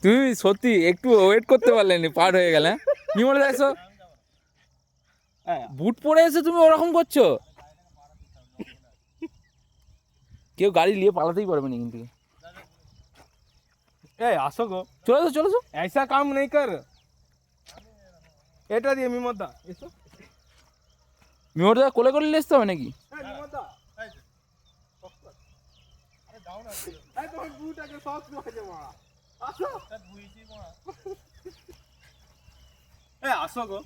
তুমি সত্যি একটু ওয়েট করতে পারলেনি, পার হয়ে গেলে। বিমল দা এসো, বুট পরে এসে তুমি ওরকম করছো। কেউ গাড়ি নিয়ে পালাতেই পারবে না কিন্তু। আসো গো, চলো চলো চলো, ऐसा काम नहीं कर। এটা দিয়ে মিমদা এসো। মিমল দা কোলে করে নিয়ে আসতে হবে নাকি? মিমদা আরে যাও না, এই তোমার বুটাকে সব হয়ে মা। আসো বুইছি মা। আসো গো,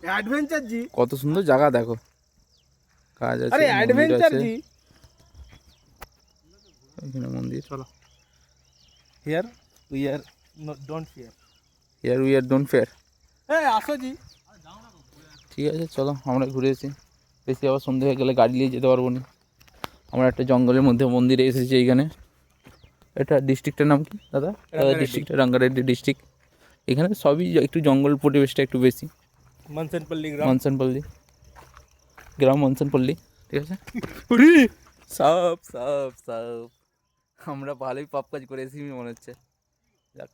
অ্যাডভেঞ্চার জি। কত সুন্দর জায়গা দেখো, কাজ আছে, আরে অ্যাডভেঞ্চার জি। এখানে মন্দির। চলো, here we are don't fear. Here we are don't fair. আসো জি। ঠিক আছে চলো, আমরা ঘুরে এসেছি। বেশি আবার সন্ধ্যে হয়ে গেলে গাড়ি নিয়ে যেতে পারবো না। আমরা একটা জঙ্গলের মধ্যে মন্দিরে এসেছি এইখানে। এটা ডিস্ট্রিক্টের নাম কি দাদা? ডিস্ট্রিক্টটা রাঙ্গারেড্ডি ডিস্ট্রিক্ট। এখানে সবই একটু জঙ্গল পরিবেশটা একটু বেশি। মনসনপল্লী গ্রাম। মনসনপল্লী গ্রাম, মনসনপল্লী। ঠিক আছে। সাপ সাপ সাপ, আমরা ভালোই পাপ কাজ করেছি মনে হচ্ছে। যাক,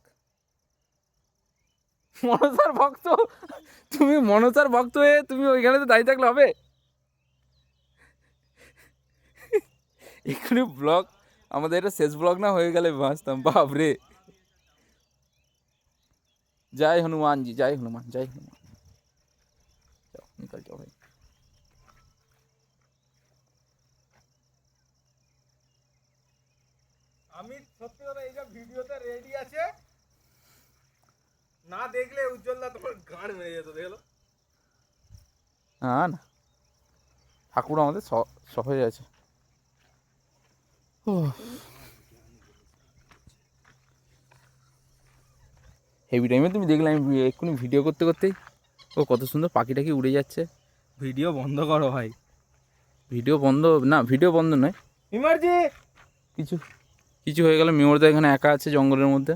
মনসার ভক্ত তুমি, মনসার ভক্ত হয়ে তুমি ওইখানে তো দাঁড়িয়ে থাকলে হবে? এখানে ব্লগ, আমাদের এটা শেষ ব্লগ না হয়ে গেলে বাঁচতাম, বাপরে। জয় হনুমান জি, জয় হনুমান, জয় হনুমান। যাও নিকল যাও ভাই। আমি সত্যি কথা, এই যে ভিডিওতে রেডি আছে না দেখলে উজ্জ্বলদা তোমার গান মেরে যেত, দেখলো। না না, ঠাকুর আমাদের শহরে আছে। হেভি টাইমে তুমি দেখলে আমি এক্ষুনি ভিডিও করতে করতেই, ও কত সুন্দর পাখিটাকে উড়ে যাচ্ছে। ভিডিও বন্ধ করো ভাই। ভিডিও বন্ধ না, ভিডিও বন্ধ নয়, ইমার্জি কিছু কিছু হয়ে গেল। মিমরদা এখানে একা আছে জঙ্গলের মধ্যে।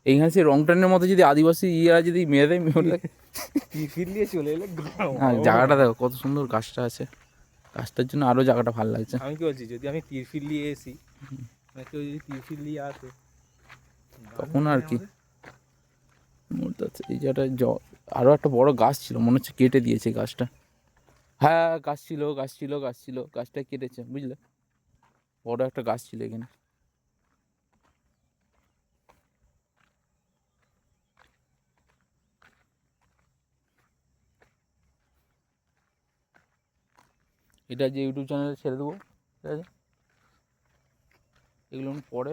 এইখানে সেই রং টানের মতো যদি আদিবাসী ইয়েরা যদি মেরে দেয় মিমরদাকে, ফিরলিয়ে চলে এলে। হ্যাঁ জায়গাটা দেখো কত সুন্দর, গাছটা আছে, গাছটার জন্য আরও জায়গাটা ভালো লাগছে। আমি কি বলছি, যদি আমি তীরফির নিয়ে এসি, মানে কেউ যদি তীরফির নিয়ে আসে তখন আর কি। এই জায়গাটা আরও একটা বড় গাছ ছিল, মনে হচ্ছে কেটে দিয়েছে গাছটা। হ্যাঁ গাছ ছিল, গাছ ছিল, গাছ ছিল, গাছটা কেটেছে বুঝলে। বড় একটা গাছ ছিল এখানে। এটা যে ইউটিউব চ্যানেলে ছেড়ে দেবো, ঠিক আছে। এগুলো পরে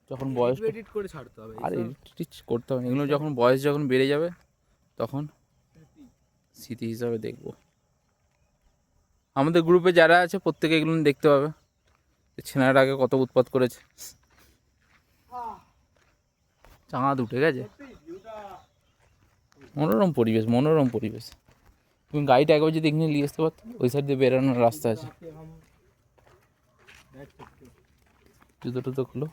যখন বয়স, এডিট করে ছাড়তে হবে। আর এডিট করতে হবে, এগুলো যখন বয়স যখন বেড়ে যাবে তখন স্মৃতি হিসাবে দেখব। আমাদের গ্রুপে যারা আছে প্রত্যেকে এগুলো দেখতে পাবে, ছেনার আগে কত উৎপাত করেছে। চাঁদ উঠে গেছে, মনোরম পরিবেশ, মনোরম পরিবেশ। তুমি গাড়িটা একবার যদি এখানে নিয়ে আসতে পারতো, ওই সাইড দিয়ে বেরোনোর রাস্তা আছে। জুতো টুতো খুলো।